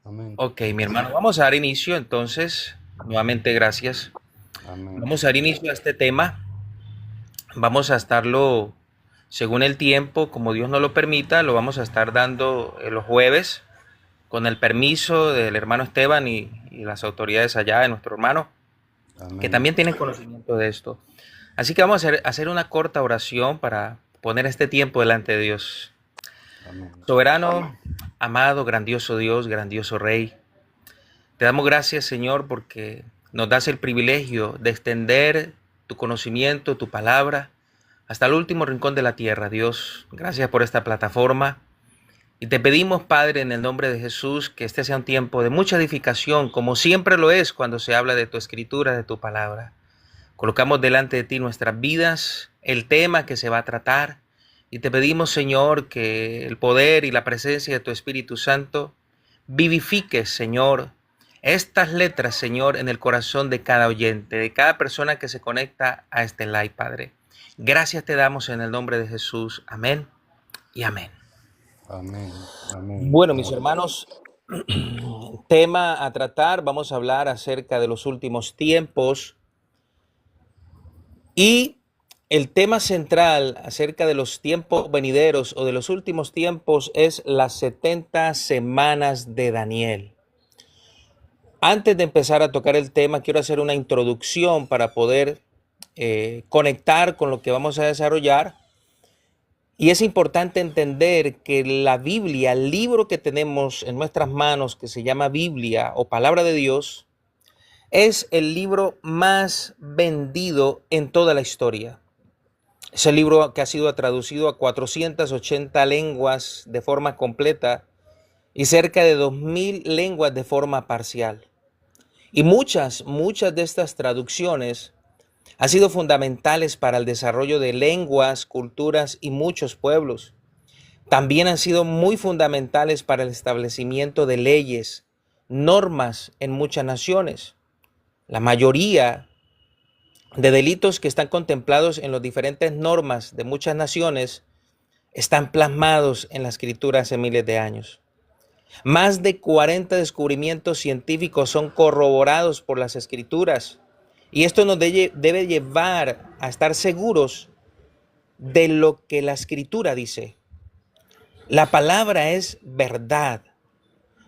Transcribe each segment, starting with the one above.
Amén. Ok, mi hermano, vamos a dar inicio entonces. Nuevamente, gracias. Amén. Vamos a dar inicio a este tema. Vamos a estarlo, según el tiempo, como Dios nos lo permita, lo vamos a estar dando los jueves, con el permiso del hermano Esteban y las autoridades allá de nuestro hermano, que Amén. también tienen conocimiento de esto. Así que vamos a hacer una corta oración para poner este tiempo delante de Dios. Amén. Soberano, amado, grandioso Dios, grandioso Rey. Te damos gracias, Señor, porque nos das el privilegio de extender tu conocimiento, tu palabra, hasta el último rincón de la tierra. Dios, gracias por esta plataforma. Y te pedimos, Padre, en el nombre de Jesús, que este sea un tiempo de mucha edificación, como siempre lo es cuando se habla de tu escritura, de tu palabra. Colocamos delante de ti nuestras vidas, el tema que se va a tratar, y te pedimos, Señor, que el poder y la presencia de tu Espíritu Santo vivifique, Señor, estas letras, Señor, en el corazón de cada oyente, de cada persona que se conecta a este live, Padre. Gracias te damos en el nombre de Jesús. Amén y amén. Amén. Amén. Bueno, mis hermanos, tema a tratar, vamos a hablar acerca de los últimos tiempos. Y el tema central acerca de los tiempos venideros o de los últimos tiempos es las 70 semanas de Daniel. Antes de empezar a tocar el tema, quiero hacer una introducción para poder conectar con lo que vamos a desarrollar. Y es importante entender que la Biblia, el libro que tenemos en nuestras manos, que se llama Biblia o Palabra de Dios, es el libro más vendido en toda la historia. Es el libro que ha sido traducido a 480 lenguas de forma completa y cerca de 2000 lenguas de forma parcial. Y muchas de estas traducciones han sido fundamentales para el desarrollo de lenguas, culturas y muchos pueblos. También han sido muy fundamentales para el establecimiento de leyes, normas en muchas naciones. La mayoría de delitos que están contemplados en las diferentes normas de muchas naciones están plasmados en la escritura hace miles de años. Más de 40 descubrimientos científicos son corroborados por las escrituras y esto nos debe llevar a estar seguros de lo que la escritura dice. La palabra es verdad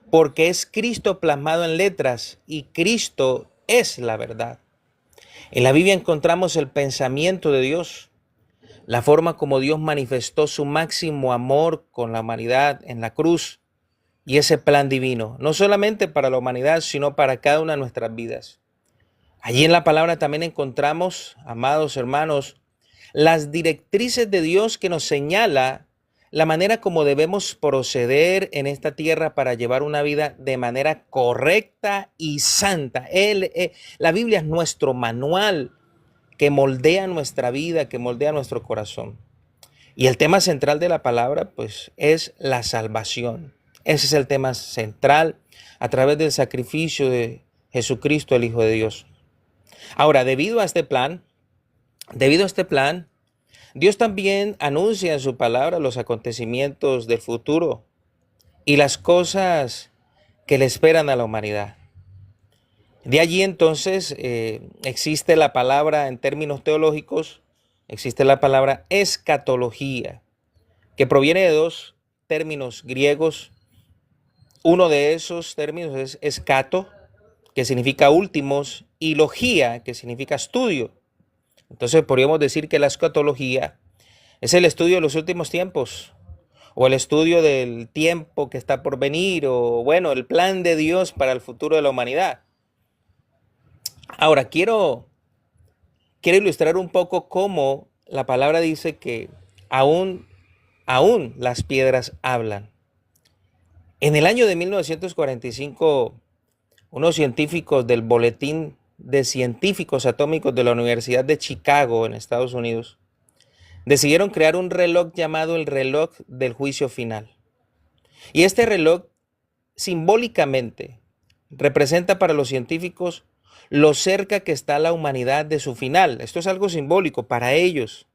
porque es Cristo plasmado en letras y Cristo es la verdad. En la Biblia encontramos el pensamiento de Dios, la forma como Dios manifestó su máximo amor con la humanidad en la cruz y ese plan divino, no solamente para la humanidad, sino para cada una de nuestras vidas. Allí en la palabra también encontramos, amados hermanos, las directrices de Dios que nos señala la manera como debemos proceder en esta tierra para llevar una vida de manera correcta y santa. La Biblia es nuestro manual que moldea nuestra vida, que moldea nuestro corazón. Y el tema central de la palabra, pues, es la salvación. Ese es el tema central a través del sacrificio de Jesucristo, el Hijo de Dios. Ahora, debido a este plan, Dios también anuncia en su palabra los acontecimientos del futuro y las cosas que le esperan a la humanidad. De allí entonces existe la palabra en términos teológicos, existe la palabra escatología, que proviene de dos términos griegos. Uno de esos términos es escato, que significa últimos, y logía, que significa estudio. Entonces podríamos decir que la escatología es el estudio de los últimos tiempos, o el estudio del tiempo que está por venir, o bueno, el plan de Dios para el futuro de la humanidad. Ahora, quiero ilustrar un poco cómo la palabra dice que aún las piedras hablan. En el año de 1945, unos científicos del Boletín de Científicos Atómicos de la Universidad de Chicago, en Estados Unidos, decidieron crear un reloj llamado el reloj del juicio final. Y este reloj simbólicamente representa para los científicos lo cerca que está la humanidad de su final. Esto es algo simbólico para ellos.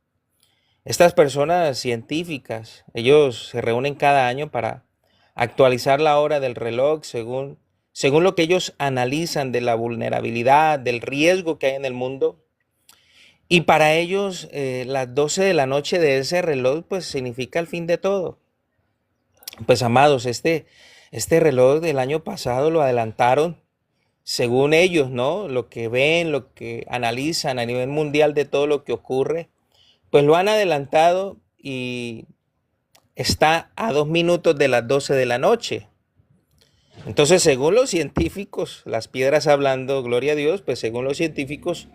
Estas personas científicas, ellos se reúnen cada año para actualizar la hora del reloj según lo que ellos analizan de la vulnerabilidad, del riesgo que hay en el mundo. Y para ellos, las 12 de la noche de ese reloj, pues significa el fin de todo. Pues amados, este reloj del año pasado lo adelantaron según ellos, ¿no? Lo que ven, lo que analizan a nivel mundial de todo lo que ocurre, pues lo han adelantado y está a 2 minutos de las 12 de la noche. Entonces, según los científicos, las piedras hablando, gloria a Dios, pues según los científicos,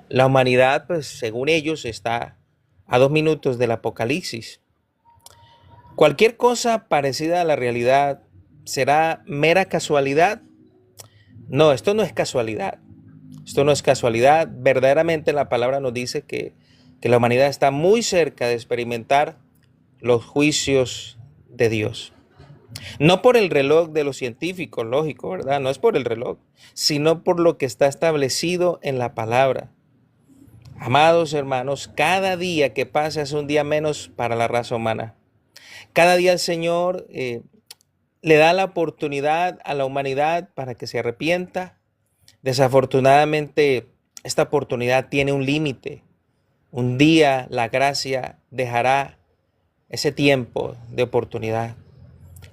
la humanidad, pues según ellos, está a 2 minutos del apocalipsis. Cualquier cosa parecida a la realidad será mera casualidad. No, esto no es casualidad. Esto no es casualidad. Verdaderamente la palabra nos dice que la humanidad está muy cerca de experimentar los juicios de Dios. No por el reloj de los científicos, lógico, ¿verdad? No es por el reloj, sino por lo que está establecido en la palabra. Amados hermanos, cada día que pasa es un día menos para la raza humana. Cada día el Señor le da la oportunidad a la humanidad para que se arrepienta. Desafortunadamente, esta oportunidad tiene un límite. Un día la gracia dejará ese tiempo de oportunidad.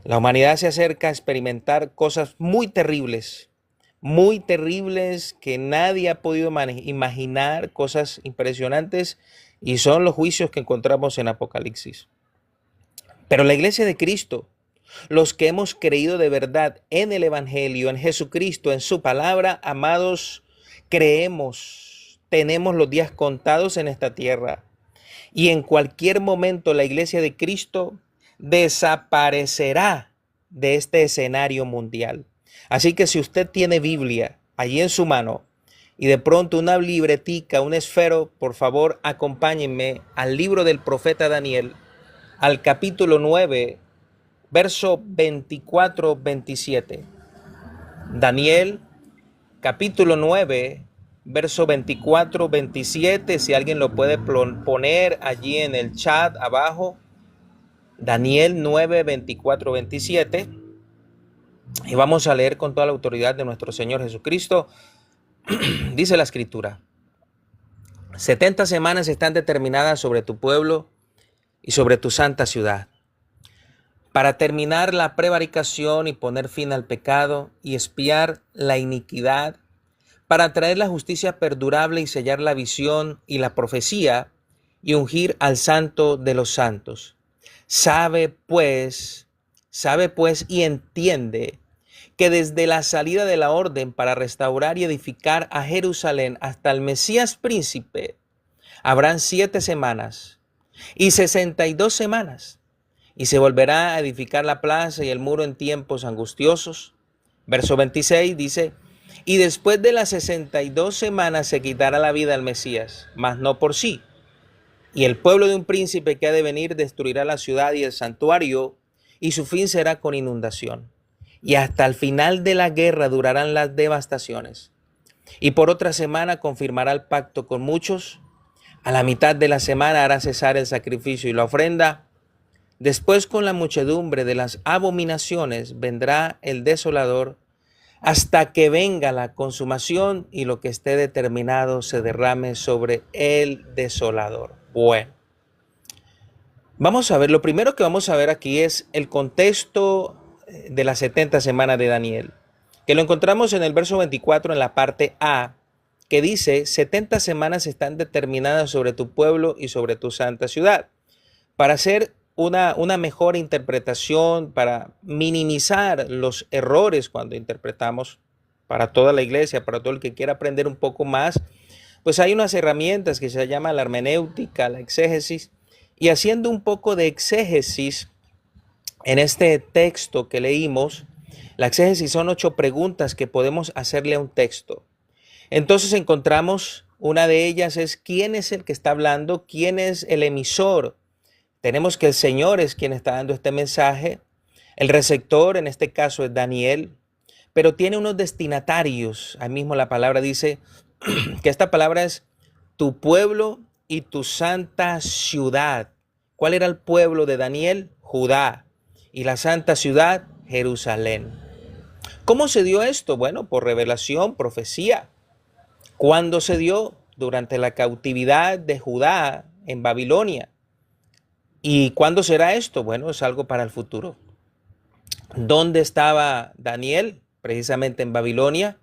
La humanidad se acerca a experimentar cosas muy terribles que nadie ha podido imaginar, cosas impresionantes, y son los juicios que encontramos en Apocalipsis. Pero la iglesia de Cristo, los que hemos creído de verdad en el Evangelio, en Jesucristo, en su palabra, amados, creemos, tenemos los días contados en esta tierra. Y en cualquier momento la iglesia de Cristo desaparecerá de este escenario mundial. Así que si usted tiene Biblia allí en su mano y de pronto una libretica, un esfero, por favor acompáñenme al libro del profeta Daniel, al capítulo 9, verso 24-27. Daniel, capítulo 9, verso 24-27. Si alguien lo puede poner allí en el chat abajo. Daniel 9, 24-27. Y vamos a leer con toda la autoridad de nuestro Señor Jesucristo. Dice la Escritura: 70 semanas están determinadas sobre tu pueblo y sobre tu santa ciudad, para terminar la prevaricación y poner fin al pecado y expiar la iniquidad, para traer la justicia perdurable y sellar la visión y la profecía y ungir al santo de los santos. Sabe pues y entiende que desde la salida de la orden para restaurar y edificar a Jerusalén hasta el Mesías príncipe, habrán 7 semanas y 62 semanas, y se volverá a edificar la plaza y el muro en tiempos angustiosos. Verso 26 dice: y después de las 62 semanas se quitará la vida al Mesías, mas no por sí. Y el pueblo de un príncipe que ha de venir destruirá la ciudad y el santuario, y su fin será con inundación. Y hasta el final de la guerra durarán las devastaciones. Y por otra semana confirmará el pacto con muchos. A la mitad de la semana hará cesar el sacrificio y la ofrenda. Después, con la muchedumbre de las abominaciones, vendrá el desolador, hasta que venga la consumación y lo que esté determinado se derrame sobre el desolador. Bueno, vamos a ver, lo primero que vamos a ver aquí es el contexto de las 70 semanas de Daniel, que lo encontramos en el verso 24 en la parte A, que dice: 70 semanas están determinadas sobre tu pueblo y sobre tu santa ciudad. Para hacer una mejor interpretación, para minimizar los errores cuando interpretamos, para toda la iglesia, para todo el que quiera aprender un poco más, pues hay unas herramientas que se llama la hermenéutica, la exégesis, y haciendo un poco de exégesis en este texto que leímos. La exégesis son 8 preguntas que podemos hacerle a un texto. Entonces encontramos, una de ellas es: ¿quién es el que está hablando? ¿Quién es el emisor? Tenemos que el Señor es quien está dando este mensaje. El receptor en este caso es Daniel, pero tiene unos destinatarios. Ahí mismo la palabra dice que esta palabra es tu pueblo y tu santa ciudad. ¿Cuál era el pueblo de Daniel? Judá. Y la santa ciudad, Jerusalén. ¿Cómo se dio esto? Bueno, por revelación, profecía. ¿Cuándo se dio? Durante la cautividad de Judá en Babilonia. ¿Y cuándo será esto? Bueno, es algo para el futuro. ¿Dónde estaba Daniel? Precisamente en Babilonia,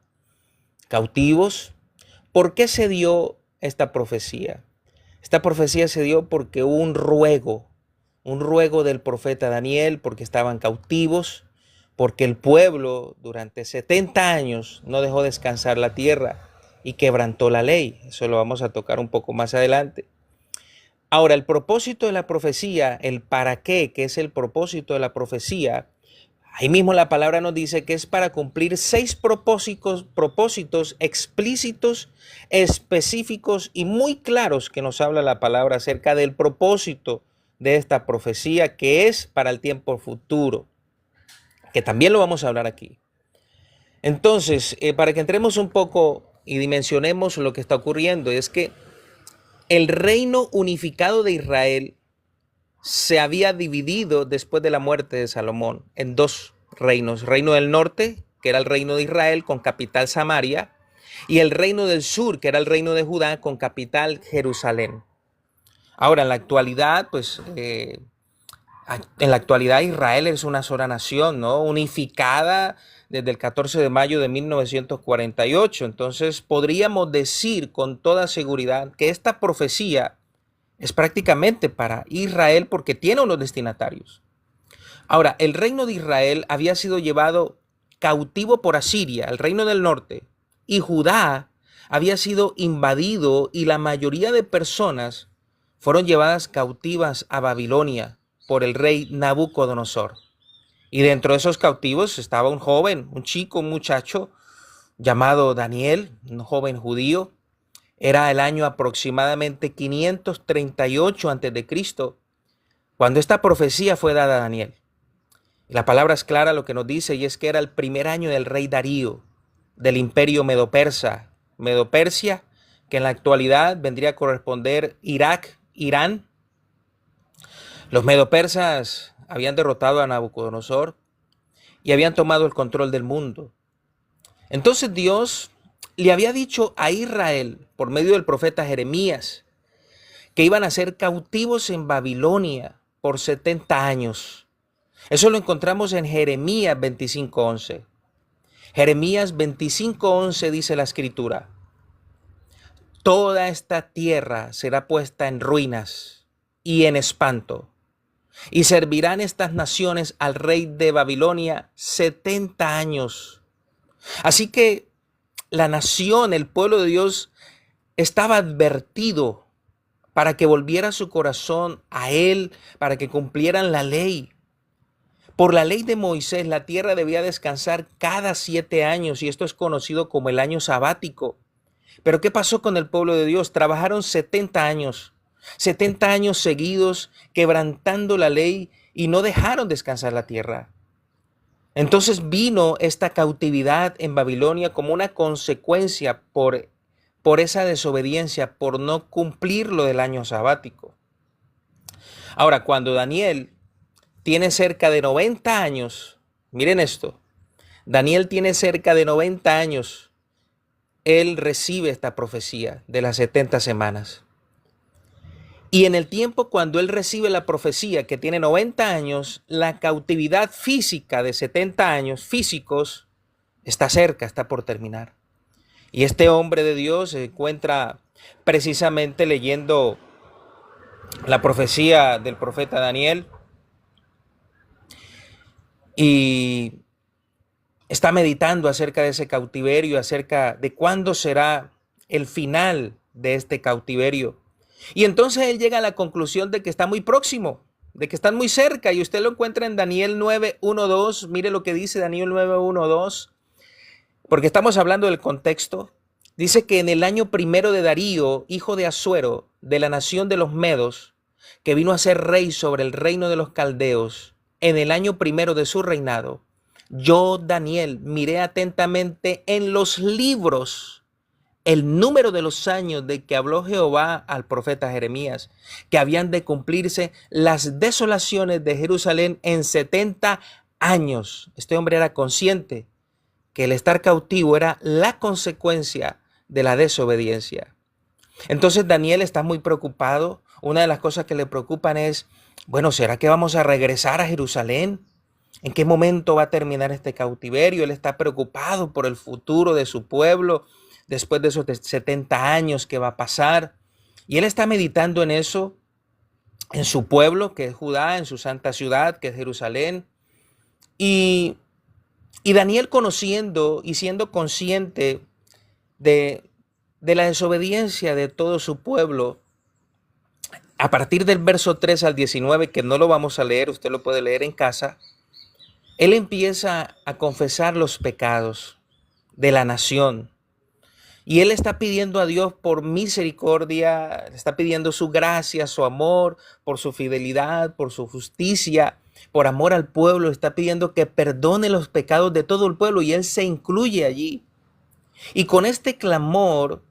cautivos. ¿Por qué se dio esta profecía? Esta profecía se dio porque hubo un ruego del profeta Daniel, porque estaban cautivos, porque el pueblo durante 70 años no dejó descansar la tierra y quebrantó la ley. Eso lo vamos a tocar un poco más adelante. Ahora, el propósito de la profecía, el para qué, que es el propósito de la profecía, ahí mismo la palabra nos dice que es para cumplir 6 propósitos explícitos, específicos y muy claros que nos habla la palabra acerca del propósito de esta profecía, que es para el tiempo futuro, que también lo vamos a hablar aquí. Entonces, para que entremos un poco y dimensionemos lo que está ocurriendo, es que el reino unificado de Israel se había dividido después de la muerte de Salomón en 2 reinos. Reino del norte, que era el reino de Israel con capital Samaria, y el reino del sur, que era el reino de Judá con capital Jerusalén. Ahora, en la actualidad, Israel es una sola nación, ¿no? Unificada desde el 14 de mayo de 1948. Entonces, podríamos decir con toda seguridad que esta profecía es prácticamente para Israel porque tiene unos destinatarios. Ahora, el reino de Israel había sido llevado cautivo por Asiria, el reino del norte, y Judá había sido invadido y la mayoría de personas fueron llevadas cautivas a Babilonia por el rey Nabucodonosor. Y dentro de esos cautivos estaba un joven, un chico, un muchacho llamado Daniel, un joven judío. Era el año aproximadamente 538 a.C. cuando esta profecía fue dada a Daniel. La palabra es clara lo que nos dice, y es que era el primer año del rey Darío, del imperio Medo-Persa. Medo-Persia, que en la actualidad vendría a corresponder Irak, Irán. Los medo-persas habían derrotado a Nabucodonosor y habían tomado el control del mundo. Entonces Dios le había dicho a Israel, por medio del profeta Jeremías, que iban a ser cautivos en Babilonia por 70 años. Eso lo encontramos en Jeremías 25:11. Jeremías 25:11 dice la escritura: toda esta tierra será puesta en ruinas y en espanto, y servirán estas naciones al rey de Babilonia 70 años. Así que la nación, el pueblo de Dios, estaba advertido para que volviera su corazón a Él, para que cumplieran la ley. Por la ley de Moisés, la tierra debía descansar cada 7 años, y esto es conocido como el año sabático. Pero ¿qué pasó con el pueblo de Dios? Trabajaron 70 años seguidos, quebrantando la ley, y no dejaron descansar la tierra. Entonces vino esta cautividad en Babilonia como una consecuencia por esa desobediencia, por no cumplir lo del año sabático. Ahora, cuando Daniel tiene cerca de 90 años, miren esto, Daniel tiene cerca de 90 años, él recibe esta profecía de las 70 semanas. Y en el tiempo cuando él recibe la profecía, que tiene 90 años, la cautividad física de 70 años físicos está cerca, está por terminar. Y este hombre de Dios se encuentra precisamente leyendo la profecía del profeta Daniel y está meditando acerca de ese cautiverio, acerca de cuándo será el final de este cautiverio. Y entonces él llega a la conclusión de que está muy próximo, de que están muy cerca, y usted lo encuentra en Daniel 9:1-2. Mire lo que dice Daniel 9:1-2, porque estamos hablando del contexto. Dice que en el año primero de Darío, hijo de Asuero, de la nación de los Medos, que vino a ser rey sobre el reino de los caldeos, en el año primero de su reinado, yo, Daniel, miré atentamente en los libros el número de los años de que habló Jehová al profeta Jeremías, que habían de cumplirse las desolaciones de Jerusalén en 70 años. Este hombre era consciente que el estar cautivo era la consecuencia de la desobediencia. Entonces Daniel está muy preocupado. Una de las cosas que le preocupan es, bueno, ¿será que vamos a regresar a Jerusalén? ¿En qué momento va a terminar este cautiverio? Él está preocupado por el futuro de su pueblo después de esos 70 años que va a pasar. Y él está meditando en eso, en su pueblo, que es Judá, en su santa ciudad, que es Jerusalén. Y Daniel, conociendo y siendo consciente de la desobediencia de todo su pueblo, a partir del verso 3 al 19, que no lo vamos a leer, usted lo puede leer en casa, él empieza a confesar los pecados de la nación. Y él está pidiendo a Dios por misericordia, está pidiendo su gracia, su amor, por su fidelidad, por su justicia, por amor al pueblo. Está pidiendo que perdone los pecados de todo el pueblo y él se incluye allí. Y con este clamor,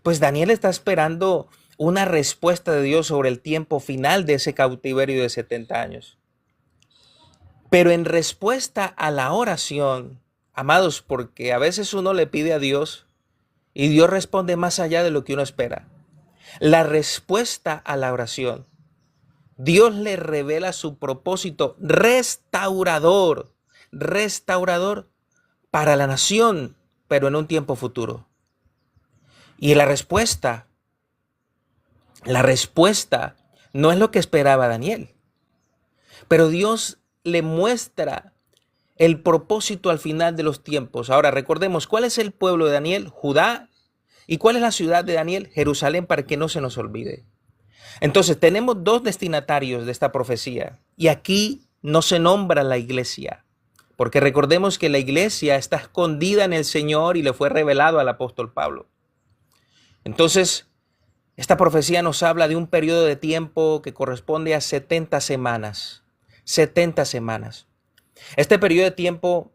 pues Daniel está esperando una respuesta de Dios sobre el tiempo final de ese cautiverio de 70 años. Pero en respuesta a la oración, amados, porque a veces uno le pide a Dios y Dios responde más allá de lo que uno espera. La respuesta a la oración, Dios le revela su propósito restaurador para la nación, pero en un tiempo futuro. Y la respuesta no es lo que esperaba Daniel, pero Dios le muestra el propósito al final de los tiempos. Ahora recordemos, ¿cuál es el pueblo de Daniel? Judá. ¿Y cuál es la ciudad de Daniel? Jerusalén, para que no se nos olvide. Entonces tenemos dos destinatarios de esta profecía y aquí no se nombra la iglesia, porque recordemos que la iglesia está escondida en el Señor y le fue revelado al apóstol Pablo. Entonces, esta profecía nos habla de un periodo de tiempo que corresponde a 70 semanas. 70 semanas. Este periodo de tiempo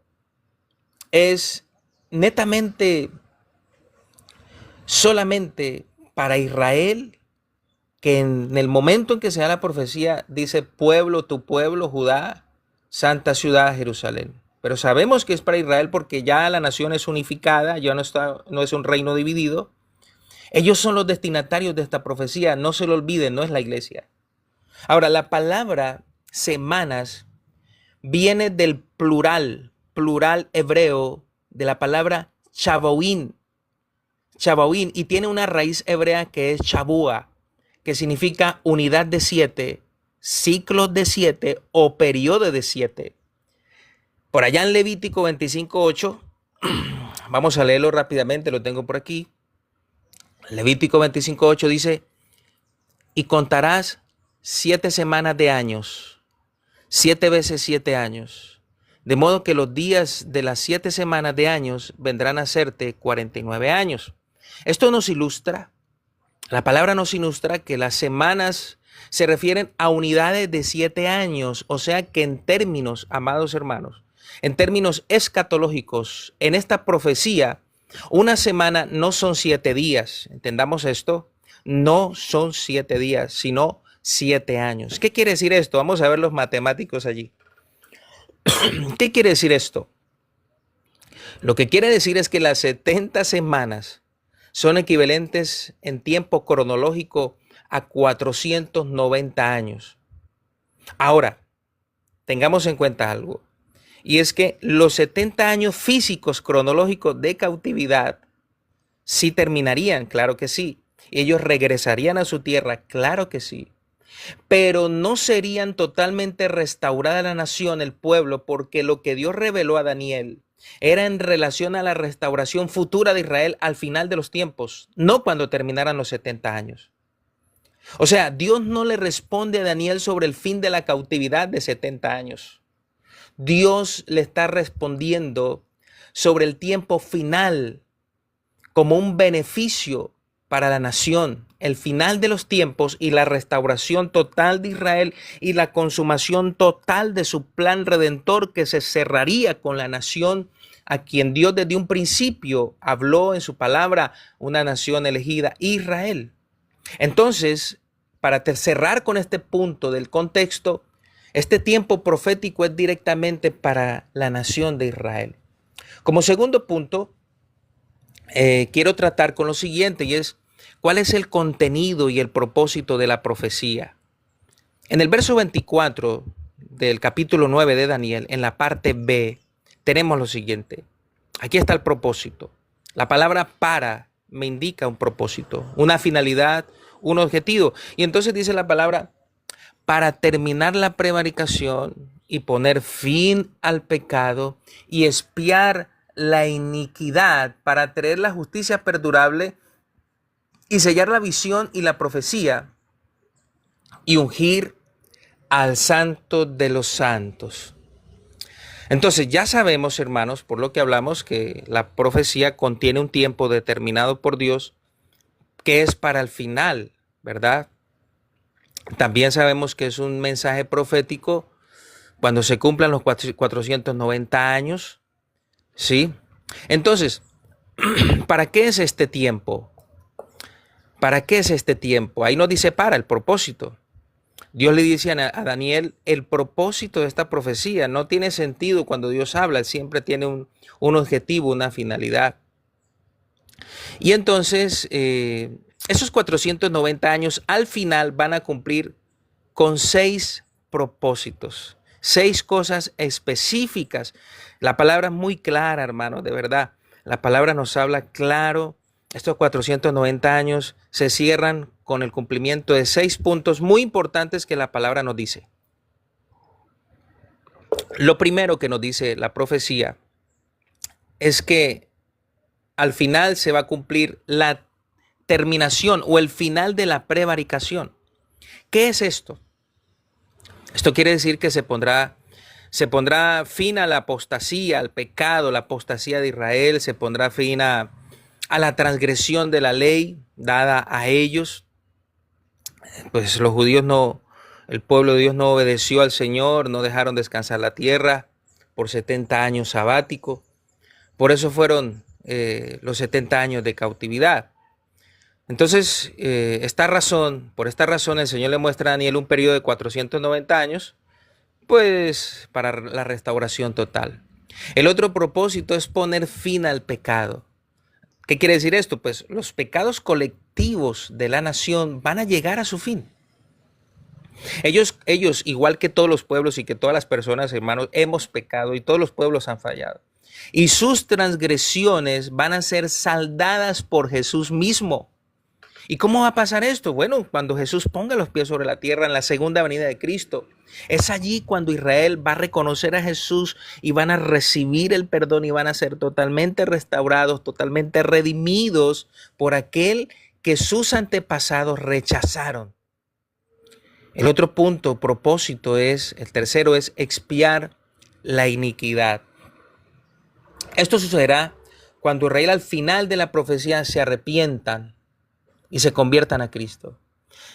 es netamente solamente para Israel, que en el momento en que se da la profecía dice pueblo, tu pueblo, Judá, santa ciudad, Jerusalén. Pero sabemos que es para Israel porque ya la nación es unificada, ya no es un reino dividido. Ellos son los destinatarios de esta profecía, no se lo olviden, no es la iglesia. Ahora, la palabra semanas viene del plural hebreo de la palabra Shavuín, y tiene una raíz hebrea que es Shabua, que significa unidad de 7, ciclos de 7 o periodo de 7. Por allá en Levítico 25:8, vamos a leerlo rápidamente, lo tengo por aquí. Levítico 25:8 dice, y contarás 7 semanas de años, 7 veces 7 años, de modo que los días de las 7 semanas de años vendrán a serte 49 años. Esto nos ilustra, la palabra nos ilustra que las semanas se refieren a unidades de 7 años, o sea que en términos, amados hermanos, en términos escatológicos, en esta profecía, una semana no son 7 días, entendamos esto, no son 7 días, sino 7 años. ¿Qué quiere decir esto? Vamos a ver los matemáticos allí. ¿Qué quiere decir esto? Lo que quiere decir es que las 70 semanas son equivalentes en tiempo cronológico a 490 años. Ahora, tengamos en cuenta algo, y es que los 70 años físicos cronológicos de cautividad sí terminarían, claro que sí. Ellos regresarían a su tierra, claro que sí. Pero no serían totalmente restaurada la nación, el pueblo, porque lo que Dios reveló a Daniel era en relación a la restauración futura de Israel al final de los tiempos, no cuando terminaran los 70 años. O sea, Dios no le responde a Daniel sobre el fin de la cautividad de 70 años. Dios le está respondiendo sobre el tiempo final como un beneficio para la nación, el final de los tiempos y la restauración total de Israel y la consumación total de su plan redentor que se cerraría con la nación a quien Dios desde un principio habló en su palabra, una nación elegida, Israel. Entonces, para cerrar con este punto del contexto, Este tiempo profético es directamente para la nación de Israel. Como segundo punto, quiero tratar con lo siguiente, y es cuál es el contenido y el propósito de la profecía. En el verso 24 del capítulo 9 de Daniel, en la parte B, tenemos lo siguiente. Aquí está el propósito. La palabra para me indica un propósito, una finalidad, un objetivo. Y entonces dice la palabra, para terminar la prevaricación y poner fin al pecado y expiar la iniquidad, para traer la justicia perdurable y sellar la visión y la profecía y ungir al santo de los santos. Entonces ya sabemos, hermanos, por lo que hablamos, que la profecía contiene un tiempo determinado por Dios que es para el final, ¿verdad? También sabemos que es un mensaje profético cuando se cumplan los 490 años, ¿sí? Entonces, ¿para qué es este tiempo? ¿Para qué es este tiempo? Ahí nos dice para el propósito. Dios le dice a Daniel, el propósito de esta profecía no tiene sentido cuando Dios habla, siempre tiene un objetivo, una finalidad. Y entonces, esos 490 años al final van a cumplir con 6 propósitos, 6 cosas específicas. La palabra es muy clara, hermano, de verdad. La palabra nos habla claro. Estos 490 años se cierran con el cumplimiento de 6 puntos muy importantes que la palabra nos dice. Lo primero que nos dice la profecía es que al final se va a cumplir la terminación o el final de la prevaricación. ¿Qué es esto? Esto quiere decir que se pondrá fin a la apostasía, al pecado, la apostasía de Israel, se pondrá fin a la transgresión de la ley dada a ellos. Pues los judíos el pueblo de Dios no obedeció al Señor, no dejaron descansar la tierra por 70 años sabáticos. Por eso fueron los 70 años de cautividad. Entonces, por esta razón el Señor le muestra a Daniel un periodo de 490 años, pues para la restauración total. El otro propósito es poner fin al pecado. ¿Qué quiere decir esto? Pues los pecados colectivos de la nación van a llegar a su fin. Ellos, igual que todos los pueblos y que todas las personas, hermanos, hemos pecado y todos los pueblos han fallado. Y sus transgresiones van a ser saldadas por Jesús mismo. ¿Y cómo va a pasar esto? Bueno, cuando Jesús ponga los pies sobre la tierra en la segunda venida de Cristo. Es allí cuando Israel va a reconocer a Jesús y van a recibir el perdón y van a ser totalmente restaurados, totalmente redimidos por aquel que sus antepasados rechazaron. El otro punto, propósito el tercero es expiar la iniquidad. Esto sucederá cuando Israel al final de la profecía se arrepientan y se conviertan a Cristo.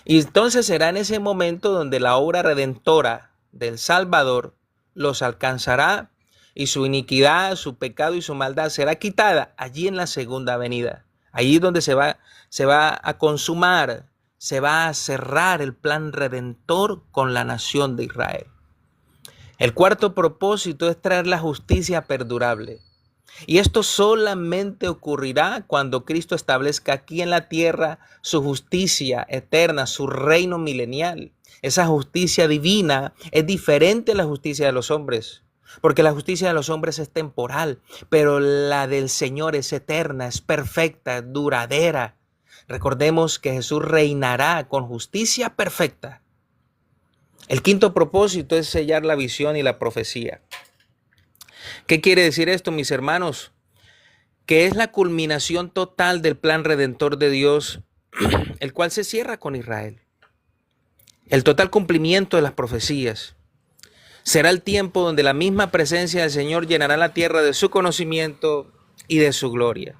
Y entonces será en ese momento donde la obra redentora del Salvador los alcanzará y su iniquidad, su pecado y su maldad será quitada allí en la segunda venida. Allí donde se va a consumar, se va a cerrar el plan redentor con la nación de Israel. El cuarto propósito es traer la justicia perdurable. Y esto solamente ocurrirá cuando Cristo establezca aquí en la tierra su justicia eterna, su reino milenial. Esa justicia divina es diferente a la justicia de los hombres, porque la justicia de los hombres es temporal, pero la del Señor es eterna, es perfecta, es duradera. Recordemos que Jesús reinará con justicia perfecta. El quinto propósito es sellar la visión y la profecía. ¿Qué quiere decir esto, mis hermanos? Que es la culminación total del plan redentor de Dios, el cual se cierra con Israel. El total cumplimiento de las profecías. Será el tiempo donde la misma presencia del Señor llenará la tierra de su conocimiento y de su gloria.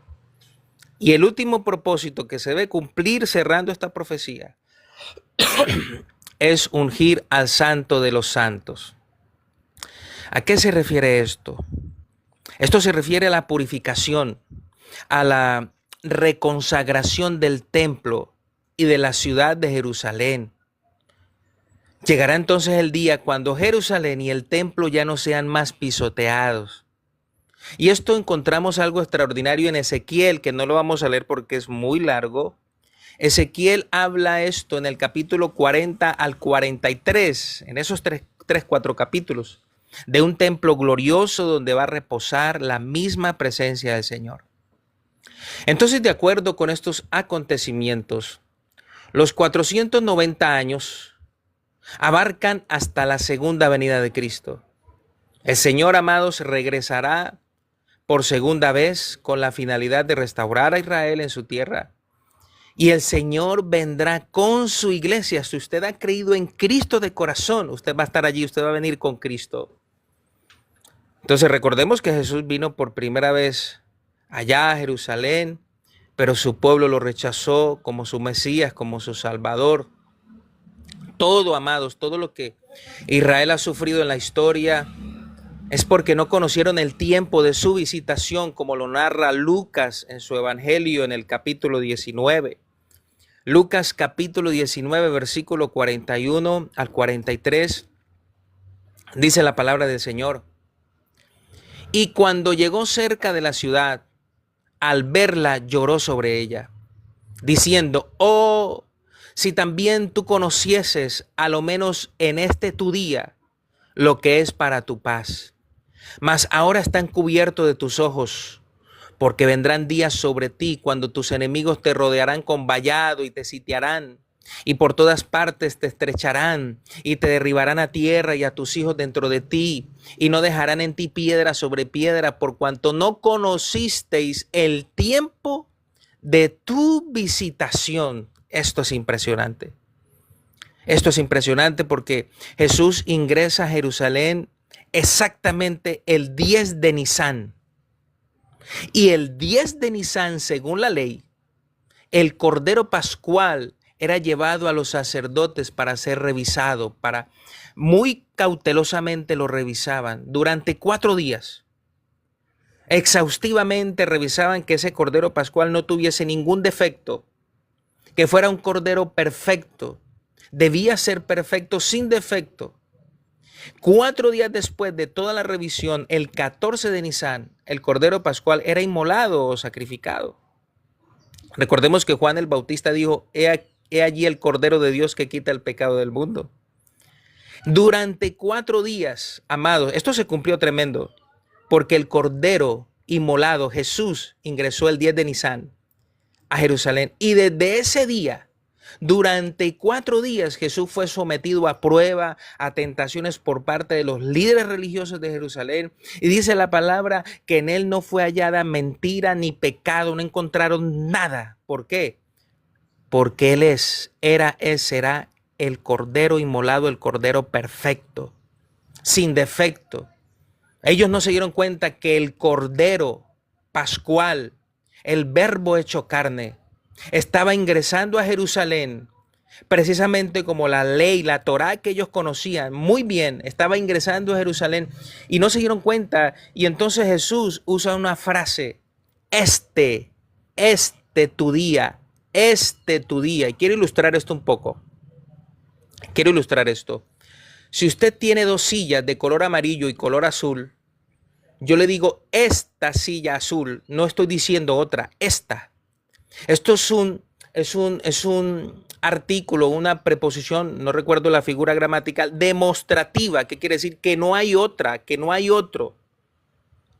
Y el último propósito que se debe cumplir cerrando esta profecía es ungir al Santo de los Santos. ¿A qué se refiere esto? Esto se refiere a la purificación, a la reconsagración del templo y de la ciudad de Jerusalén. Llegará entonces el día cuando Jerusalén y el templo ya no sean más pisoteados. Y esto encontramos algo extraordinario en Ezequiel, que no lo vamos a leer porque es muy largo. Ezequiel habla esto en el capítulo 40 al 43, en esos 4 capítulos, de un templo glorioso donde va a reposar la misma presencia del Señor. Entonces, de acuerdo con estos acontecimientos, los 490 años abarcan hasta la segunda venida de Cristo. El Señor, amados, regresará por segunda vez con la finalidad de restaurar a Israel en su tierra. Y el Señor vendrá con su iglesia. Si usted ha creído en Cristo de corazón, usted va a estar allí, usted va a venir con Cristo. Entonces recordemos que Jesús vino por primera vez allá a Jerusalén, pero su pueblo lo rechazó como su Mesías, como su Salvador. Todo, amados, todo lo que Israel ha sufrido en la historia es porque no conocieron el tiempo de su visitación, como lo narra Lucas en su Evangelio en el capítulo 19. Lucas capítulo 19, versículo 41 al 43, dice la palabra del Señor. Y cuando llegó cerca de la ciudad, al verla lloró sobre ella, diciendo: oh, si también tú conocieses, a lo menos en este tu día, lo que es para tu paz. Mas ahora están cubiertos de tus ojos, porque vendrán días sobre ti cuando tus enemigos te rodearán con vallado y te sitiarán, y por todas partes te estrecharán y te derribarán a tierra y a tus hijos dentro de ti, y no dejarán en ti piedra sobre piedra, por cuanto no conocisteis el tiempo de tu visitación. Esto es impresionante. Esto es impresionante porque Jesús ingresa a Jerusalén exactamente el 10 de Nisán. Y el 10 de Nisán, según la ley, el Cordero Pascual era llevado a los sacerdotes para ser revisado, muy cautelosamente lo revisaban durante 4 días. Exhaustivamente revisaban que ese Cordero Pascual no tuviese ningún defecto, que fuera un Cordero perfecto. Debía ser perfecto, sin defecto. 4 días después de toda la revisión, el 14 de Nisán, el Cordero Pascual era inmolado o sacrificado. Recordemos que Juan el Bautista dijo: he allí el Cordero de Dios que quita el pecado del mundo. Durante 4 días, amados, esto se cumplió tremendo, porque el Cordero inmolado, Jesús, ingresó el 10 de Nisán a Jerusalén. Y desde ese día, durante 4 días, Jesús fue sometido a prueba, a tentaciones por parte de los líderes religiosos de Jerusalén. Y dice la palabra que en él no fue hallada mentira ni pecado, no encontraron nada. ¿Por qué? Porque él será el Cordero inmolado, el Cordero perfecto, sin defecto. Ellos no se dieron cuenta que el Cordero Pascual, el Verbo hecho carne, estaba ingresando a Jerusalén, precisamente como la ley, la Torá que ellos conocían muy bien, estaba ingresando a Jerusalén y no se dieron cuenta. Y entonces Jesús usa una frase: este tu día, Y quiero ilustrar esto un poco. Quiero ilustrar esto. Si usted tiene 2 sillas de color amarillo y color azul, yo le digo esta silla azul, no estoy diciendo otra, esta. Esto es un artículo, una preposición, no recuerdo la figura gramatical, demostrativa, que quiere decir que no hay otra, que no hay otro,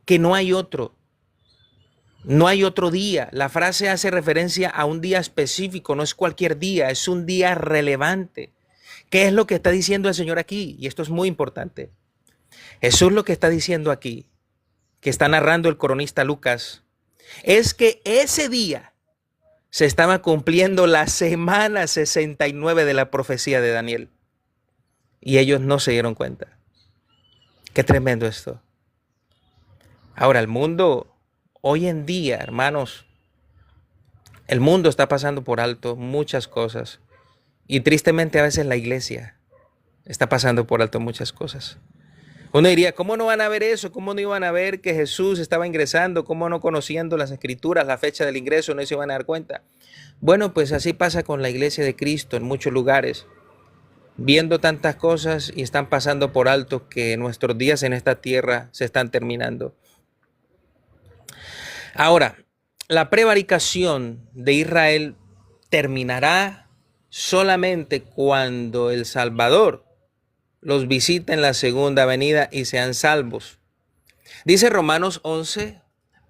que no hay otro. No hay otro día. La frase hace referencia a un día específico, no es cualquier día, es un día relevante. ¿Qué es lo que está diciendo el Señor aquí? Y esto es muy importante. Jesús lo que está diciendo aquí, que está narrando el cronista Lucas, es que ese día se estaba cumpliendo la semana 69 de la profecía de Daniel. Y ellos no se dieron cuenta. Qué tremendo esto. Ahora, el mundo, hoy en día, hermanos, el mundo está pasando por alto muchas cosas. Y tristemente a veces la iglesia está pasando por alto muchas cosas. Uno diría: ¿cómo no van a ver eso? ¿Cómo no iban a ver que Jesús estaba ingresando? ¿Cómo no, conociendo las escrituras, la fecha del ingreso, no se iban a dar cuenta? Bueno, pues así pasa con la iglesia de Cristo en muchos lugares. viendo tantas cosas y están pasando por alto que nuestros días en esta tierra se están terminando. Ahora, la prevaricación de Israel terminará solamente cuando el Salvador los visite en la segunda venida y sean salvos. Dice Romanos 11,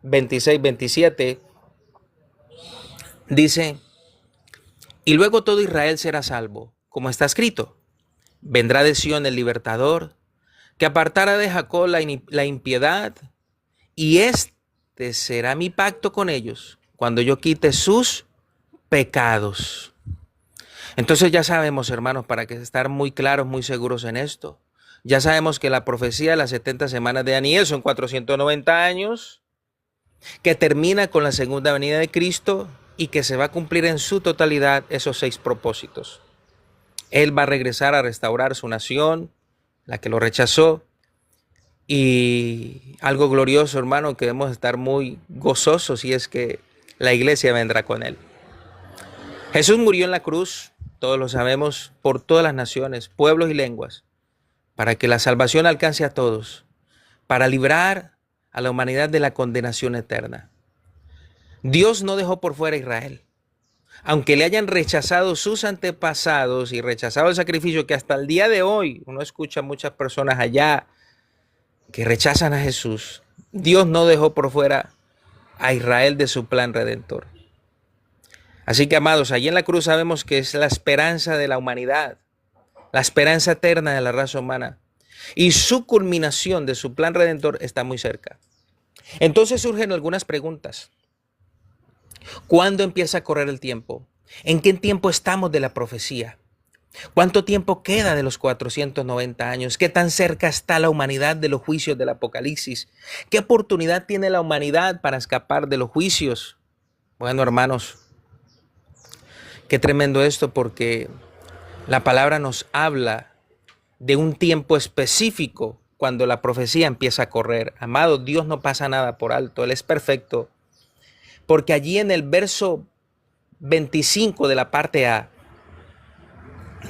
26, 27, dice, y luego todo Israel será salvo, como está escrito, vendrá de Sión el libertador, que apartará de Jacob la impiedad, y este será mi pacto con ellos, cuando yo quite sus pecados. Entonces ya sabemos, hermanos, para que estar muy claros, muy seguros en esto, ya sabemos que la profecía de las 70 semanas de Daniel son 490 años, que termina con la segunda venida de Cristo y que se va a cumplir en su totalidad esos 6 propósitos. Él va a regresar a restaurar su nación, la que lo rechazó, y algo glorioso, hermano, que debemos estar muy gozosos, y es que la iglesia vendrá con él. Jesús murió en la cruz, todos lo sabemos, por todas las naciones, pueblos y lenguas, para que la salvación alcance a todos, para librar a la humanidad de la condenación eterna. Dios no dejó por fuera a Israel. Aunque le hayan rechazado sus antepasados y rechazado el sacrificio, que hasta el día de hoy uno escucha muchas personas allá que rechazan a Jesús, Dios no dejó por fuera a Israel de su plan redentor. Así que, amados, allí en la cruz sabemos que es la esperanza de la humanidad, la esperanza eterna de la raza humana, y su culminación de su plan redentor está muy cerca. Entonces surgen algunas preguntas. ¿Cuándo empieza a correr el tiempo? ¿En qué tiempo estamos de la profecía? ¿Cuánto tiempo queda de los 490 años? ¿Qué tan cerca está la humanidad de los juicios del Apocalipsis? ¿Qué oportunidad tiene la humanidad para escapar de los juicios? Bueno, hermanos, qué tremendo esto, porque la palabra nos habla de un tiempo específico cuando la profecía empieza a correr. Amado, Dios no pasa nada por alto, Él es perfecto. Porque allí en el verso 25 de la parte A,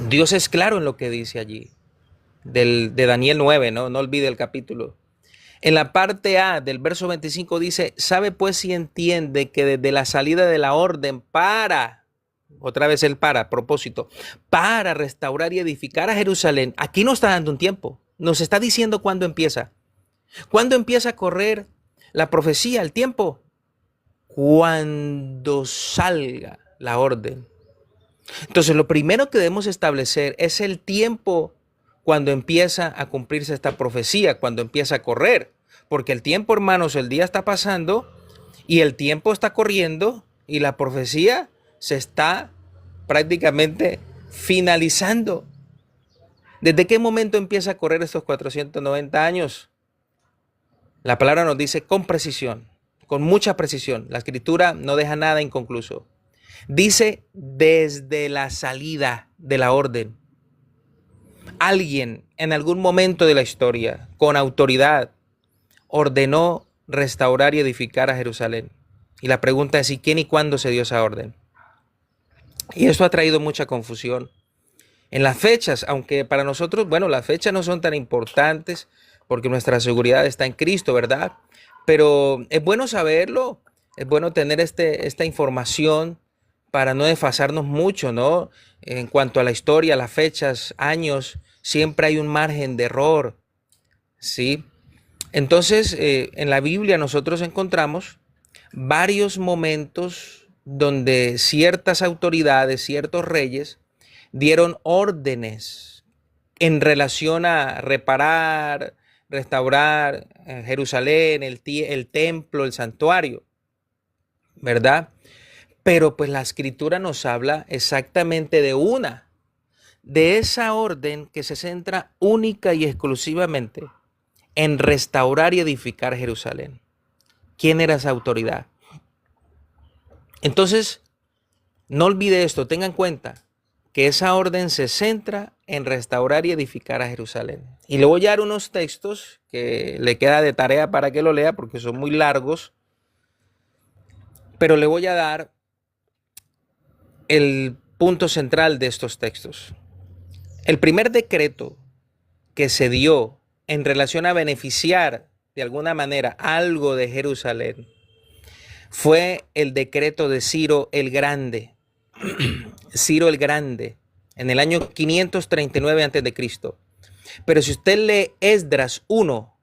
Dios es claro en lo que dice allí, de Daniel 9, no olvide el capítulo. En la parte A del verso 25 dice, sabe pues si entiende que desde la salida de la orden otra vez el propósito, para restaurar y edificar a Jerusalén, aquí nos está dando un tiempo, nos está diciendo cuándo empieza. ¿Cuándo empieza a correr la profecía, el tiempo? Cuando salga la orden. Entonces, lo primero que debemos establecer es el tiempo cuando empieza a cumplirse esta profecía, cuando empieza a correr. Porque el tiempo, hermanos, el día está pasando y el tiempo está corriendo y la profecía se está prácticamente finalizando. ¿Desde qué momento empieza a correr estos 490 años? La palabra nos dice con precisión, con mucha precisión. La escritura no deja nada inconcluso. Dice desde la salida de la orden. Alguien en algún momento de la historia, con autoridad, ordenó restaurar y edificar a Jerusalén. Y la pregunta es, ¿y quién y cuándo se dio esa orden? Y esto ha traído mucha confusión en las fechas, aunque para nosotros, bueno, las fechas no son tan importantes porque nuestra seguridad está en Cristo, ¿verdad? Pero es bueno saberlo, es bueno tener esta información para no desfasarnos mucho, ¿no? En cuanto a la historia, las fechas, años, siempre hay un margen de error, ¿sí? Entonces, en la Biblia nosotros encontramos varios momentos donde ciertas autoridades, ciertos reyes, dieron órdenes en relación a reparar, restaurar Jerusalén, el templo, el santuario, ¿verdad? Pero pues la escritura nos habla exactamente de esa orden que se centra única y exclusivamente en restaurar y edificar Jerusalén. ¿Quién era esa autoridad? Entonces, no olvide esto, tenga en cuenta que esa orden se centra en restaurar y edificar a Jerusalén. Y le voy a dar unos textos que le queda de tarea para que lo lea porque son muy largos, pero le voy a dar el punto central de estos textos. El primer decreto que se dio en relación a beneficiar de alguna manera algo de Jerusalén fue el decreto de Ciro el Grande. Ciro el Grande, en el año 539 a.C. Pero si usted lee Esdras 1,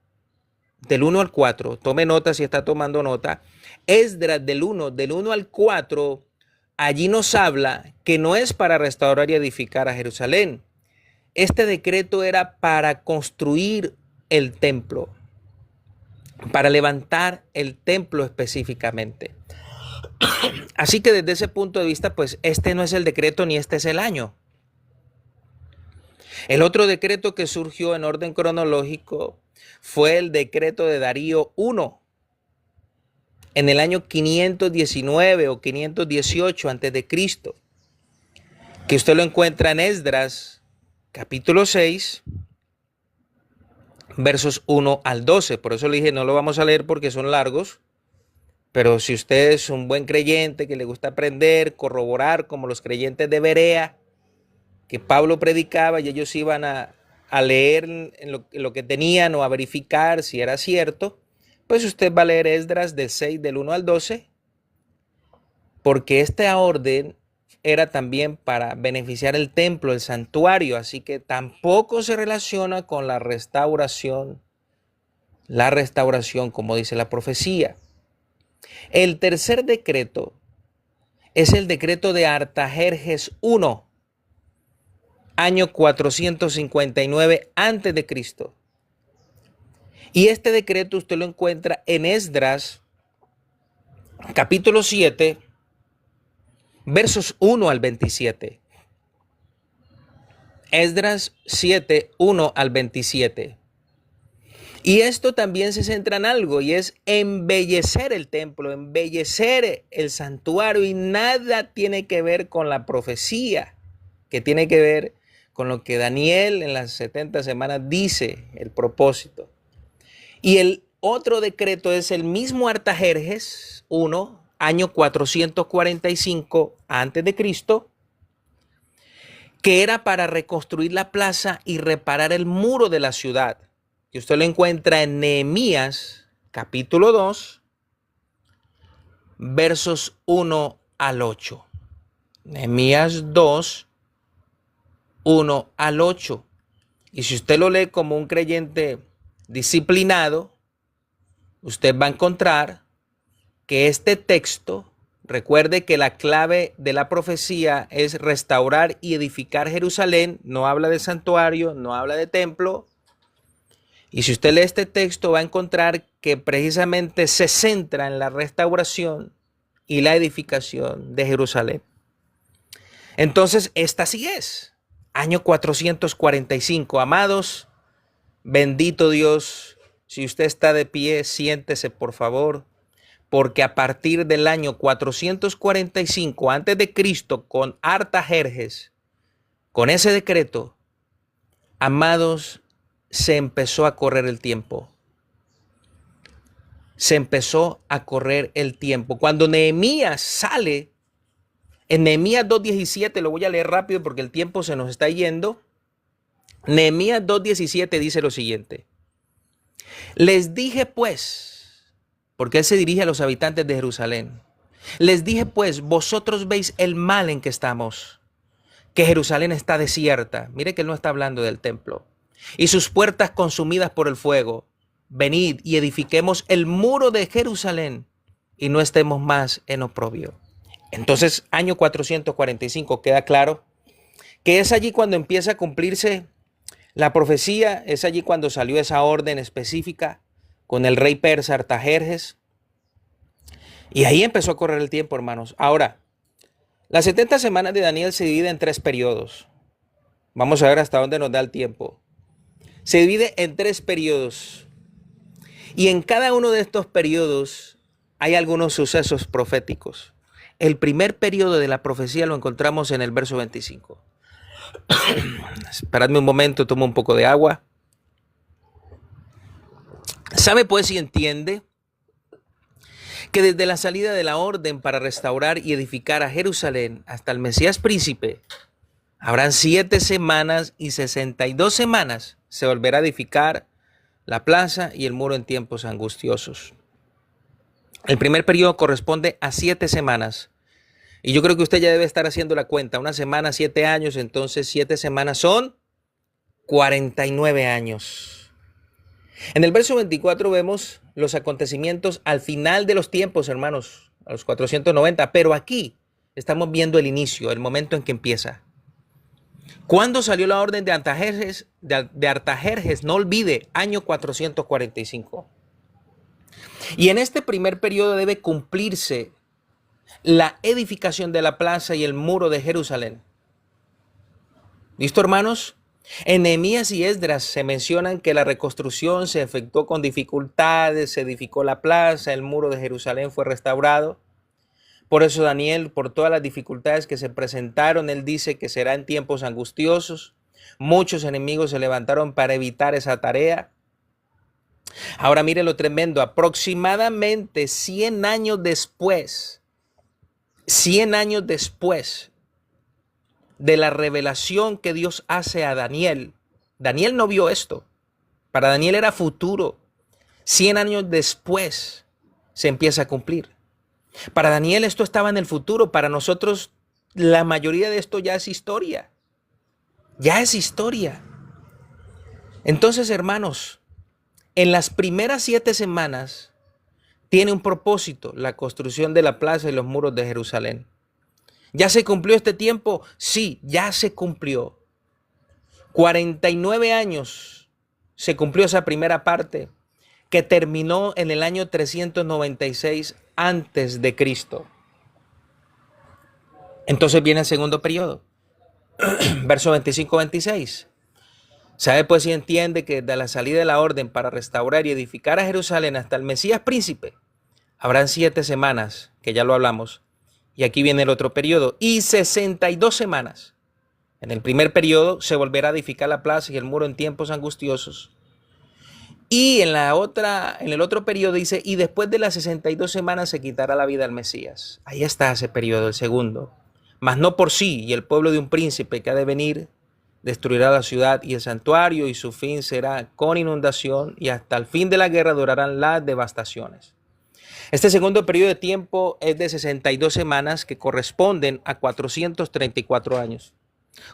del 1 al 4, tome nota si está tomando nota, Esdras del 1 al 4, allí nos habla que no es para restaurar y edificar a Jerusalén. Este decreto era para construir el templo, para levantar el templo específicamente. Así que desde ese punto de vista, pues este no es el decreto ni este es el año. El otro decreto que surgió en orden cronológico fue el decreto de Darío I, en el año 519 o 518 a.C., que usted lo encuentra en Esdras, capítulo 6, versos 1 al 12. Por eso le dije, no lo vamos a leer porque son largos, pero si usted es un buen creyente que le gusta aprender, corroborar como los creyentes de Berea, que Pablo predicaba y ellos iban a leer en lo que tenían o a verificar si era cierto, pues usted va a leer Esdras del 6, del 1 al 12, porque esta orden era también para beneficiar el templo, el santuario, así que tampoco se relaciona con la restauración, como dice la profecía. El tercer decreto es el decreto de Artajerjes I, año 459 a.C. Y este decreto usted lo encuentra en Esdras, capítulo 7, versos 1 al 27. Esdras 7, 1 al 27. Y esto también se centra en algo, y es embellecer el templo, embellecer el santuario, y nada tiene que ver con la profecía, que tiene que ver con lo que Daniel en las 70 semanas dice, el propósito. Y el otro decreto es el mismo Artajerjes I, año 445 a.C., que era para reconstruir la plaza y reparar el muro de la ciudad. Y usted lo encuentra en Nehemías, capítulo 2, versos 1 al 8. Nehemías 2, 1 al 8. Y si usted lo lee como un creyente disciplinado, usted va a encontrar que este texto, recuerde que la clave de la profecía es restaurar y edificar Jerusalén, no habla de santuario, no habla de templo. Y si usted lee este texto va a encontrar que precisamente se centra en la restauración y la edificación de Jerusalén. Entonces, esta sí es, año 445. Amados, bendito Dios, si usted está de pie, siéntese por favor, porque a partir del año 445 a.C., con Artajerjes, con ese decreto, amados, se empezó a correr el tiempo. Se empezó a correr el tiempo. Cuando Nehemías sale, en Nehemías 2:17, lo voy a leer rápido porque el tiempo se nos está yendo. Nehemías 2:17 dice lo siguiente. Les dije pues, porque él se dirige a los habitantes de Jerusalén. Les dije pues, vosotros veis el mal en que estamos, que Jerusalén está desierta. Mire que él no está hablando del templo. Y sus puertas consumidas por el fuego. Venid y edifiquemos el muro de Jerusalén y no estemos más en oprobio. Entonces, año 445, queda claro que es allí cuando empieza a cumplirse la profecía, es allí cuando salió esa orden específica con el rey persa Artajerjes. Y ahí empezó a correr el tiempo, hermanos. Ahora, las 70 semanas de Daniel se dividen en 3 periodos. Vamos a ver hasta dónde nos da el tiempo. Se divide en 3 periodos. Y en cada uno de estos periodos hay algunos sucesos proféticos. El primer periodo de la profecía lo encontramos en el verso 25. Esperadme un momento, tomo un poco de agua. ¿Sabe pues y entiende que desde la salida de la orden para restaurar y edificar a Jerusalén hasta el Mesías príncipe, Habrán 7 semanas y 62 semanas se volverá a edificar la plaza y el muro en tiempos angustiosos. El primer periodo corresponde a 7 semanas. Y yo creo que usted ya debe estar haciendo la cuenta. Una semana, 7 años, entonces 7 semanas son 49 años. En el verso 24 vemos los acontecimientos al final de los tiempos, hermanos, a los 490. Pero aquí estamos viendo el inicio, el momento en que empieza. ¿Cuándo salió la orden de Artajerjes? No olvide, año 445. Y en este primer periodo debe cumplirse la edificación de la plaza y el muro de Jerusalén. ¿Listo, hermanos? En Nehemías y Esdras se mencionan que la reconstrucción se efectuó con dificultades, se edificó la plaza, el muro de Jerusalén fue restaurado. Por eso Daniel, por todas las dificultades que se presentaron, él dice que será en tiempos angustiosos. Muchos enemigos se levantaron para evitar esa tarea. Ahora mire lo tremendo, aproximadamente 100 años después de la revelación que Dios hace a Daniel. Daniel no vio esto. Para Daniel era futuro. 100 años después se empieza a cumplir. Para Daniel esto estaba en el futuro. Para nosotros la mayoría de esto ya es historia. Ya es historia. Entonces, hermanos, en las primeras 7 semanas tiene un propósito, la construcción de la plaza y los muros de Jerusalén. ¿Ya se cumplió este tiempo? Sí, ya se cumplió. 49 años se cumplió esa primera parte que terminó en el año 396 antes de Cristo. Entonces viene el segundo periodo, verso 25-26. ¿Sabe pues si entiende que de la salida de la orden para restaurar y edificar a Jerusalén hasta el Mesías príncipe, habrán 7 semanas, que ya lo hablamos, y aquí viene el otro periodo, y 62 semanas. En el primer periodo se volverá a edificar la plaza y el muro en tiempos angustiosos. Y en el otro periodo dice, y después de las 62 semanas se quitará la vida al Mesías. Ahí está ese periodo, el segundo. Mas no por sí, y el pueblo de un príncipe que ha de venir destruirá la ciudad y el santuario, y su fin será con inundación, y hasta el fin de la guerra durarán las devastaciones. Este segundo periodo de tiempo es de 62 semanas que corresponden a 434 años.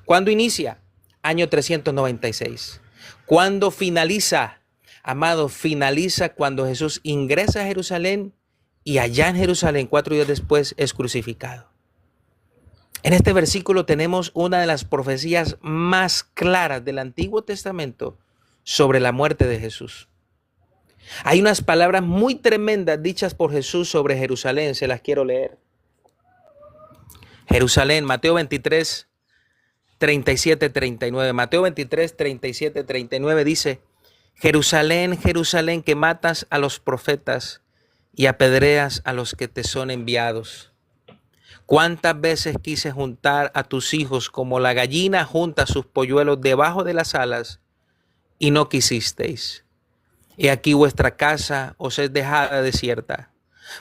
¿Cuándo inicia? Año 396. ¿Cuándo finaliza? Amado, finaliza cuando Jesús ingresa a Jerusalén y allá en Jerusalén, 4 días después, es crucificado. En este versículo tenemos una de las profecías más claras del Antiguo Testamento sobre la muerte de Jesús. Hay unas palabras muy tremendas dichas por Jesús sobre Jerusalén, se las quiero leer. Jerusalén, Mateo 23, 37, 39. Mateo 23, 37, 39 dice, Jerusalén, Jerusalén, que matas a los profetas y apedreas a los que te son enviados. ¿Cuántas veces quise juntar a tus hijos como la gallina junta sus polluelos debajo de las alas y no quisisteis? He aquí vuestra casa os es dejada desierta.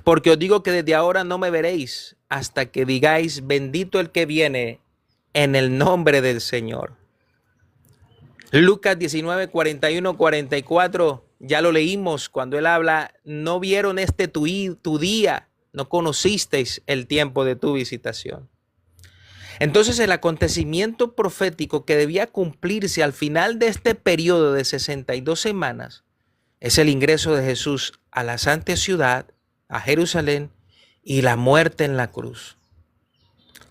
Porque os digo que desde ahora no me veréis hasta que digáis, bendito el que viene en el nombre del Señor. Lucas 19, 41, 44, ya lo leímos cuando él habla, no vieron tu día, no conocisteis el tiempo de tu visitación. Entonces el acontecimiento profético que debía cumplirse al final de este periodo de 62 semanas es el ingreso de Jesús a la santa ciudad, a Jerusalén, y la muerte en la cruz.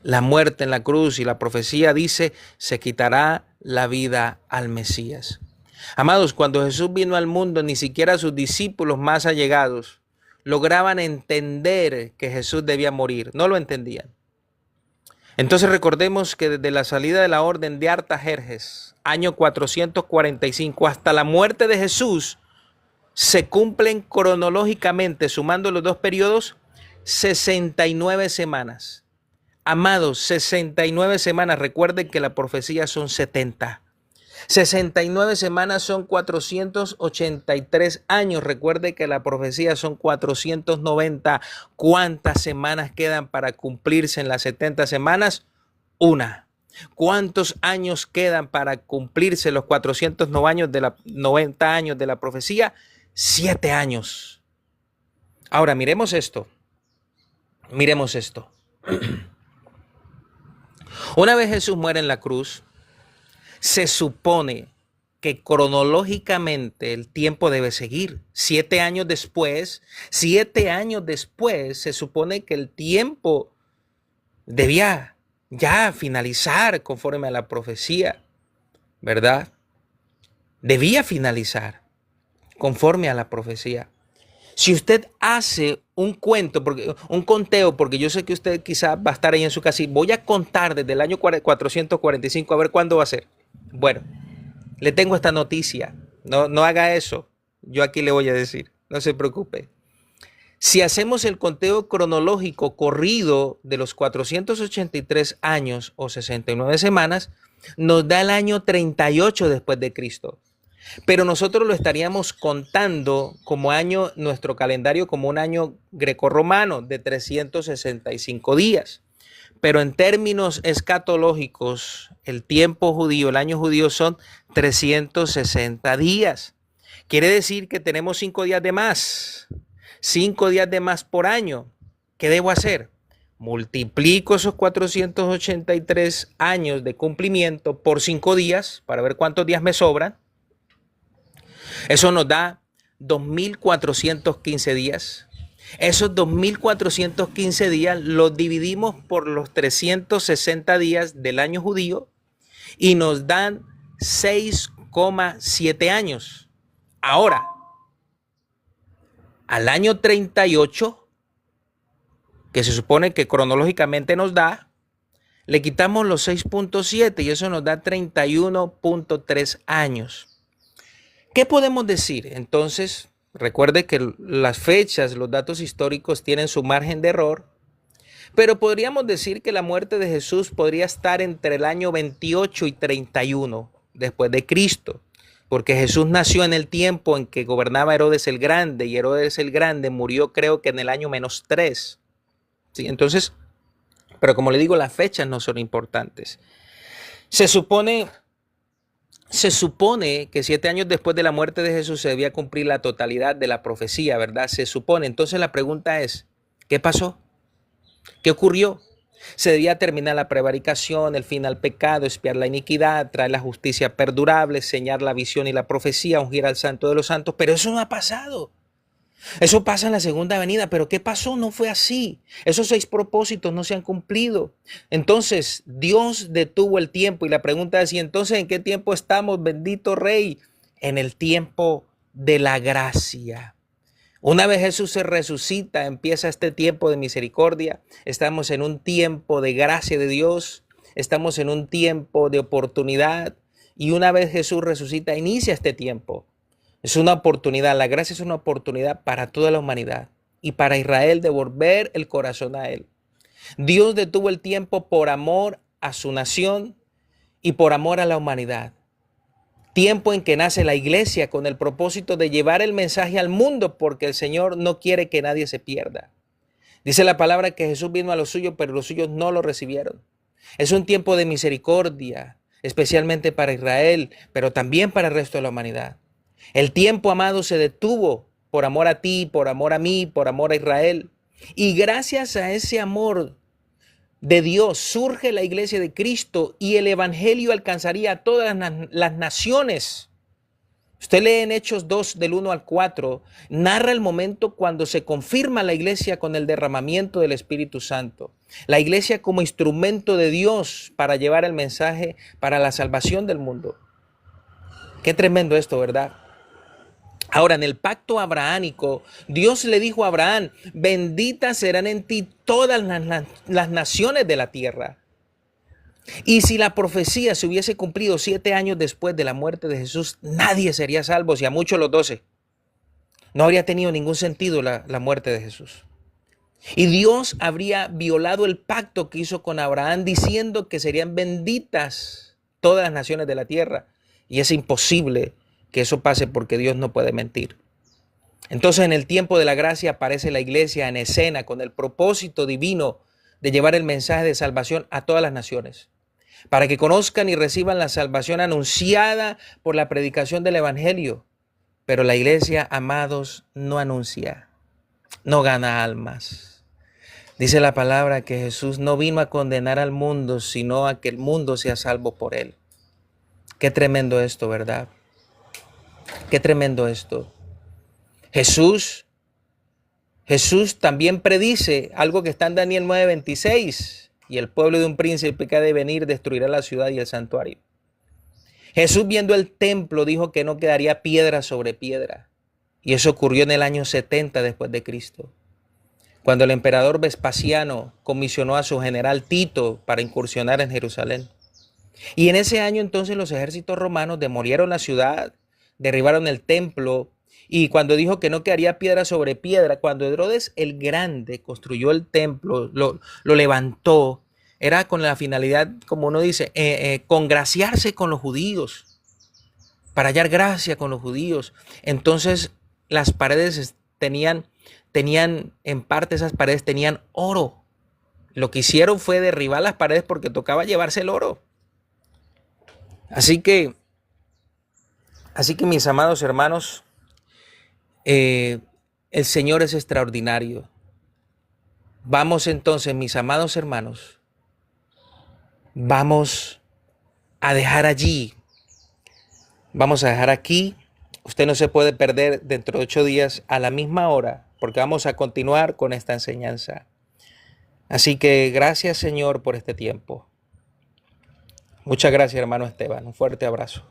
La muerte en la cruz, y la profecía dice, se quitará la vida al Mesías. Amados, cuando Jesús vino al mundo, ni siquiera sus discípulos más allegados lograban entender que Jesús debía morir. No lo entendían. Entonces recordemos que desde la salida de la orden de Artajerjes, año 445, hasta la muerte de Jesús, se cumplen cronológicamente, sumando los 2 periodos, 69 semanas. Amados, 69 semanas. Recuerden que la profecía son 70. 69 semanas son 483 años. Recuerde que la profecía son 490. ¿Cuántas semanas quedan para cumplirse en las 70 semanas? Una. ¿Cuántos años quedan para cumplirse los 90 años de la profecía? 7 años. Ahora, miremos esto. Miremos esto. Una vez Jesús muere en la cruz, se supone que cronológicamente el tiempo debe seguir. 7 años después, se supone que el tiempo debía ya finalizar conforme a la profecía, ¿verdad? Debía finalizar conforme a la profecía. Si usted hace un conteo, porque yo sé que usted quizás va a estar ahí en su casa y voy a contar desde el año 445 a ver cuándo va a ser. Bueno, le tengo esta noticia. No haga eso. Yo aquí le voy a decir. No se preocupe. Si hacemos el conteo cronológico corrido de los 483 años o 69 semanas, nos da el año 38 después de Cristo. Pero nosotros lo estaríamos contando como año, nuestro calendario como un año grecorromano de 365 días. Pero en términos escatológicos, el tiempo judío, el año judío son 360 días. Quiere decir que tenemos 5 días de más. 5 días de más por año. ¿Qué debo hacer? Multiplico esos 483 años de cumplimiento por 5 días para ver cuántos días me sobran. Eso nos da 2.415 días. Esos 2.415 días los dividimos por los 360 días del año judío y nos dan 6,7 años. Ahora, al año 38, que se supone que cronológicamente nos da, le quitamos los 6,7 y eso nos da 31,3 años. ¿Qué podemos decir? Entonces, recuerde que las fechas, los datos históricos tienen su margen de error, pero podríamos decir que la muerte de Jesús podría estar entre el año 28 y 31 después de Cristo, porque Jesús nació en el tiempo en que gobernaba Herodes el Grande y Herodes el Grande murió creo que en el año -3. ¿Sí? Entonces, pero como le digo, las fechas no son importantes. Se supone que 7 años después de la muerte de Jesús se debía cumplir la totalidad de la profecía, ¿verdad? Se supone. Entonces la pregunta es, ¿qué pasó? ¿Qué ocurrió? Se debía terminar la prevaricación, el fin al pecado, expiar la iniquidad, traer la justicia perdurable, señalar la visión y la profecía, ungir al santo de los santos, pero eso no ha pasado. Eso pasa en la segunda venida, pero ¿qué pasó? No fue así. Esos 6 propósitos no se han cumplido. Entonces, Dios detuvo el tiempo y la pregunta es, ¿y entonces en qué tiempo estamos, bendito Rey? En el tiempo de la gracia. Una vez Jesús se resucita, empieza este tiempo de misericordia. Estamos en un tiempo de gracia de Dios. Estamos en un tiempo de oportunidad. Y una vez Jesús resucita, inicia este tiempo. Es una oportunidad, la gracia es una oportunidad para toda la humanidad y para Israel de volver el corazón a Él. Dios detuvo el tiempo por amor a su nación y por amor a la humanidad. Tiempo en que nace la iglesia con el propósito de llevar el mensaje al mundo porque el Señor no quiere que nadie se pierda. Dice la palabra que Jesús vino a los suyos, pero los suyos no lo recibieron. Es un tiempo de misericordia, especialmente para Israel, pero también para el resto de la humanidad. El tiempo, amado, se detuvo por amor a ti, por amor a mí, por amor a Israel. Y gracias a ese amor de Dios surge la iglesia de Cristo y el evangelio alcanzaría a todas las naciones. Usted lee en Hechos 2 del 1 al 4, narra el momento cuando se confirma la iglesia con el derramamiento del Espíritu Santo. La iglesia como instrumento de Dios para llevar el mensaje para la salvación del mundo. Qué tremendo esto, ¿verdad? Ahora, en el pacto abrahámico, Dios le dijo a Abraham, benditas serán en ti todas las naciones de la tierra. Y si la profecía se hubiese cumplido 7 años después de la muerte de Jesús, nadie sería salvo, si a muchos los 12. No habría tenido ningún sentido la muerte de Jesús. Y Dios habría violado el pacto que hizo con Abraham diciendo que serían benditas todas las naciones de la tierra. Y es imposible que eso pase porque Dios no puede mentir. Entonces, en el tiempo de la gracia aparece la iglesia en escena con el propósito divino de llevar el mensaje de salvación a todas las naciones. para que conozcan y reciban la salvación anunciada por la predicación del Evangelio. Pero la iglesia, amados, no anuncia, no gana almas. Dice la palabra que Jesús no vino a condenar al mundo, sino a que el mundo sea salvo por él. Qué tremendo esto, ¿verdad? Qué tremendo esto. Jesús también predice algo que está en Daniel 9:26. Y el pueblo de un príncipe que ha de venir destruirá la ciudad y el santuario. Jesús, viendo el templo, dijo que no quedaría piedra sobre piedra. Y eso ocurrió en el año 70 después de Cristo, cuando el emperador Vespasiano comisionó a su general Tito para incursionar en Jerusalén. Y en ese año entonces los ejércitos romanos demolieron la ciudad, derribaron el templo, y cuando dijo que no quedaría piedra sobre piedra, cuando Herodes el Grande construyó el templo, lo levantó, era con la finalidad, como uno dice, congraciarse con los judíos, para hallar gracia con los judíos. Entonces las paredes tenían en parte, esas paredes tenían oro. Lo que hicieron fue derribar las paredes porque tocaba llevarse el oro. Así que mis amados hermanos, el Señor es extraordinario. Vamos entonces, mis amados hermanos, vamos a dejar allí, vamos a dejar aquí. Usted no se puede perder dentro de 8 días a la misma hora, porque vamos a continuar con esta enseñanza. Así que gracias, Señor, por este tiempo. Muchas gracias, hermano Esteban. Un fuerte abrazo.